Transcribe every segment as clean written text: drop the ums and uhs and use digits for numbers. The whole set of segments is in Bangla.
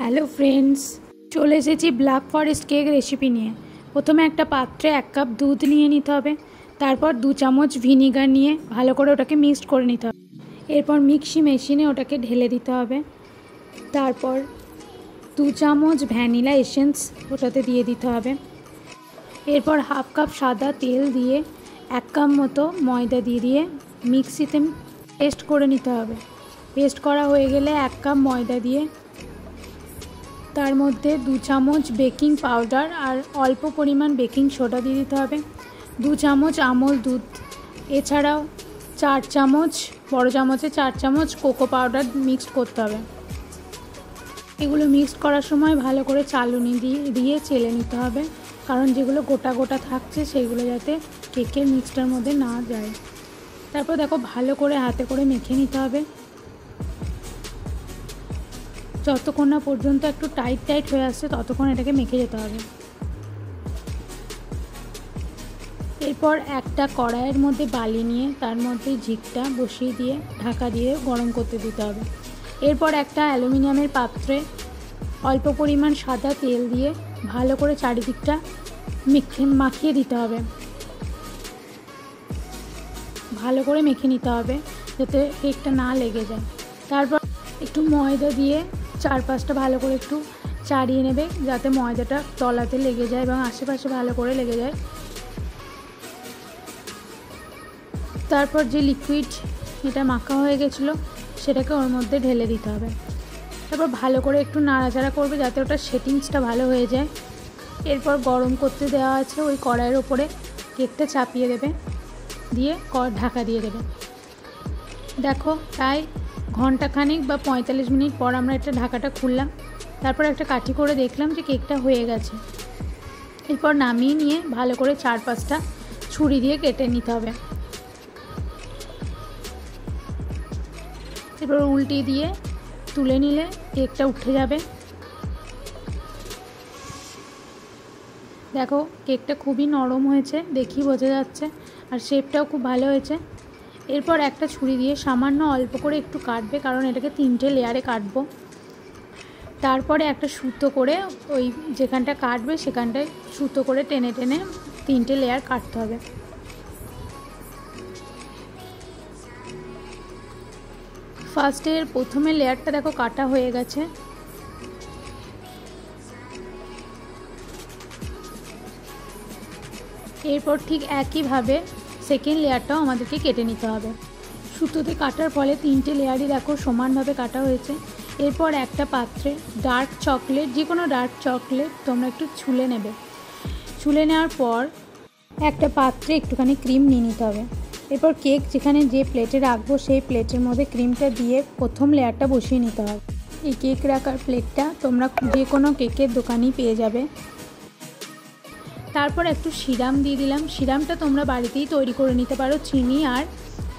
হ্যালো ফ্রেন্ডস, চলে এসেছি ব্ল্যাক ফরেস্ট কেক রেসিপি নিয়ে। প্রথমে একটা পাত্রে 1 কাপ দুধ নিয়ে নিতে হবে। তারপর 2 চামচ ভিনিগার নিয়ে ভালো করে ওটাকে মিক্সড করে নিতে হবে। এরপর মিক্সি মেশিনে ওটাকে ঢেলে দিতে হবে। তারপর 2 চামচ ভ্যানিলা এসেন্স ওটাতে দিয়ে দিতে হবে। এরপর 1/2 কাপ সাদা তেল দিয়ে 1 কাপ মতো ময়দা দিয়ে মিক্সিতে পেস্ট করে নিতে হবে। পেস্ট করা হয়ে গেলে 1 কাপ ময়দা দিয়ে তার মধ্যে 2 চামচ বেকিং পাউডার আর অল্প পরিমাণ বেকিং সোডা দিয়ে দিতে হবে। 2 চামচ আমল দুধ, এছাড়াও 4 চামচ বড় চামচে 4 চামচ কোকো পাউডার মিক্সড করতে হবে। এগুলো মিক্সড করার সময় ভালো করে চালুনি দিয়ে চেলে নিতে হবে, কারণ যেগুলো গোটা গোটা থাকছে সেগুলো যাতে কেকের মিক্সটার মধ্যে না যায়। তারপর দেখো ভালো করে হাতে করে মেখে নিতে হবে, যতক্ষণ না পর্যন্ত একটু টাইট হয়ে আসছে ততক্ষণ এটাকে মেখে যেতে হবে। এরপর একটা কড়াইয়ের মধ্যে বালি নিয়ে তার মধ্যে ঝিকটা বসিয়ে দিয়ে ঢাকা দিয়ে গরম করতে দিতে হবে। এরপর একটা অ্যালুমিনিয়ামের পাত্রে অল্প পরিমাণ সাদা তেল দিয়ে ভালো করে চারিদিকটা মাখিয়ে দিতে হবে। ভালো করে মেখে নিতে হবে যাতে কেকটা না লেগে যায়। তারপর একটু ময়দা দিয়ে চারপাশটা ভালো করে একটু চাড়িয়ে নেবে যাতে ময়দাটা তলাতে লেগে যায় এবং আশেপাশে ভালো করে লেগে যায়। তারপর যে লিকুইড এটা মাখা হয়ে গেছিলো সেটাকে ওর মধ্যে ঢেলে দিতে হবে। তারপর ভালো করে একটু নাড়াচাড়া করবে যাতে ওটা সেটিংসটা ভালো হয়ে যায়। এরপর গরম করতে দেওয়া আছে ওই কড়াইয়ের ওপরে কেকটা চাপিয়ে দেবে, দিয়ে ঢাকা দিয়ে দেবে। দেখো প্রায় ঘন্টাখানিক বা 45 মিনিট পর আমরা একটা ঢাকাটা খুললাম। তারপর একটা কাঠি করে দেখলাম যে কেকটা হয়ে গেছে। এরপর নামিয়ে নিয়ে ভালো করে 4-5টা ছুরি দিয়ে কেটে নিতে হবে। এরপর উল্টিয়ে দিয়ে তুলে নিলে কেকটা উঠে যাবে। দেখো কেকটা খুবই নরম হয়েছে, দেখি বোঝা যাচ্ছে, আর শেপটাও খুব ভালো হয়েছে। এরপর একটা ছুরি দিয়ে সামান্য অল্প করে একটু কাটবে, কারণ এটাকে 3টে লেয়ারে কাটবো। তারপরে একটা সুতো করে ওই যেখানটা কাটবে সেখানটায় সুতো করে টেনে 3টে লেয়ার কাটতে হবে। ফার্স্টের প্রথমে লেয়ারটা দেখো কাটা হয়ে গেছে। এরপর ঠিক একইভাবে সেকেন্ড লেয়ারটাও আমাদেরকে কেটে নিতে হবে। সুতোতে কাটার ফলে 3টে লেয়ারই দেখো সমানভাবে কাটা হয়েছে। এরপর একটা পাত্রে ডার্ক চকলেট, যে কোনো ডার্ক চকলেট তোমরা একটু ছুলে নেবে। ছুলে নেওয়ার পর একটা পাত্রে একটুখানি ক্রিম নিয়ে নিতে হবে। এরপর কেক যেখানে যে প্লেটে রাখবো সেই প্লেটের মধ্যে ক্রিমটা দিয়ে প্রথম লেয়ারটা বসিয়ে নিতে হবে। এই কেক রাখার প্লেটটা তোমরা যে কোনো কেকের দোকানেই পেয়ে যাবে। তারপর একটু সিরাম দিয়ে দিলাম। সিরামটা তোমরা বাড়িতেই তৈরি করে নিতে পারো চিনি আর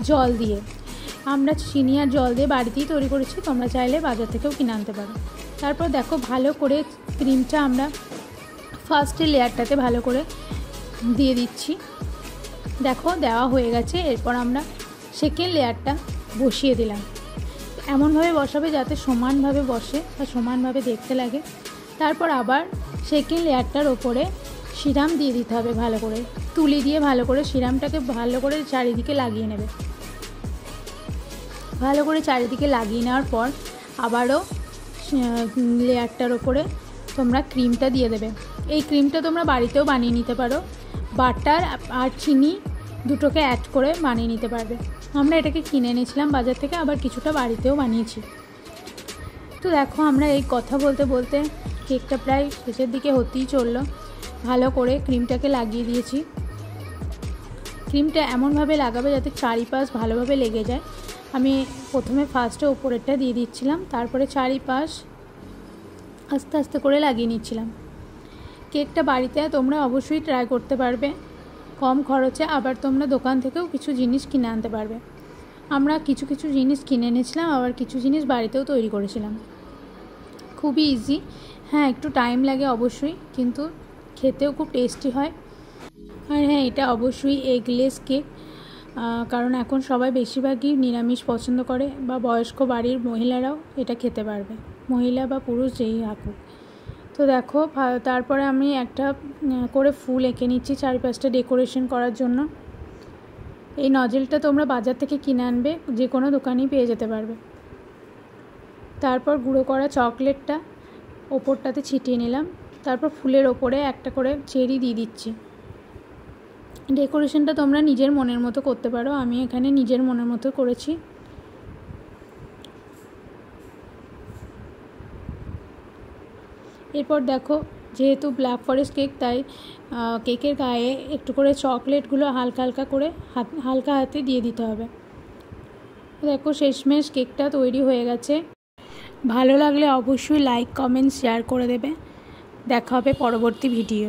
জল দিয়ে। আমরা চিনি আর জল দিয়ে বাড়িতেই তৈরি করেছি, তোমরা চাইলে বাজার থেকেও কিনে আনতে পারো। তারপর দেখো ভালো করে ক্রিমটা আমরা ফার্স্টের লেয়ারটাতে ভালো করে দিয়ে দিচ্ছি। দেখো দেওয়া হয়ে গেছে। এরপর আমরা সেকেন্ড লেয়ারটা বসিয়ে দিলাম। এমনভাবে বসাবে যাতে সমানভাবে বসে বা সমানভাবে দেখতে লাগে। তারপর আবার সেকেন্ড লেয়ারটার ওপরে সিরাম দিয়ে দিতে হবে। ভালো করে তুলি দিয়ে ভালো করে সিরামটাকে ভালো করে চারিদিকে লাগিয়ে নেবে। ভালো করে চারিদিকে লাগিয়ে নেওয়ার পর আবারও লেয়ারটার ওপরে তোমরা ক্রিমটা দিয়ে দেবে। এই ক্রিমটা তোমরা বাড়িতেও বানিয়ে নিতে পারো, বাটার আর চিনি দুটোকে অ্যাড করে বানিয়ে নিতে পারবে। আমরা এটাকে কিনে এনেছিলাম বাজার থেকে, আবার কিছুটা বাড়িতেও বানিয়েছি। তো দেখো আমরা এই কথা বলতে বলতে কেকটা প্রায় শেষের দিকে হতেই চললো। ভালো করে ক্রিমটাকে লাগিয়ে দিয়েছি। ক্রিমটা এমনভাবে লাগাবে যাতে চারিপাশ ভালোভাবে লেগে যায়। আমি প্রথমে ফার্স্টে ওপরেরটা দিয়ে দিচ্ছিলাম, তারপরে চারিপাশ আস্তে আস্তে করে লাগিয়ে নিচ্ছিলাম। কেকটা বাড়িতে তোমরা অবশ্যই ট্রাই করতে পারবে কম খরচে। আবার তোমরা দোকান থেকেও কিছু জিনিস কিনে আনতে পারবে। আমরা কিছু জিনিস কিনে এনেছিলাম, আবার কিছু জিনিস বাড়িতেও তৈরি করেছিলাম। খুবই ইজি, হ্যাঁ একটু টাইম লাগে অবশ্যই, কিন্তু খেতেও খুব টেস্টি হয়। আর হ্যাঁ, এটা অবশ্যই এগলেস কেক, কারণ এখন সবাই বেশিরভাগই নিরামিষ পছন্দ করে, বা বয়স্ক বাড়ির মহিলারাও এটা খেতে পারবে। মহিলা বা পুরুষ যেই থাকুক। তো দেখো তারপরে আমি একটা করে ফুল এঁকে নিচ্ছি চারিপাশটা ডেকোরেশন করার জন্য। এই নজেলটা তোমরা বাজার থেকে কিনে আনবে, যে কোনো দোকানেই পেয়ে যেতে পারবে। তারপর গুঁড়ো করা চকলেটটা ওপরটাতে ছিটিয়ে নিলাম। তারপর ফুলের ওপরে একটা করে চেরি দিয়ে দিচ্ছি। ডেকোরেশনটা তোমরা নিজের মনের মতো করতে পারো, আমি এখানে নিজের মনের মতো করেছি। এরপর দেখো, যেহেতু ব্ল্যাক ফরেস্ট কেক, তাই কেকের গায়ে একটু করে চকলেটগুলো হালকা হালকা করে হালকা হাতে দিয়ে দিতে হবে। দেখো শেষমেশ কেকটা তৈরি হয়ে গেছে। ভালো লাগলে অবশ্যই লাইক, কমেন্ট, শেয়ার করে দেবে। দেখা হবে পরবর্তী ভিডিও।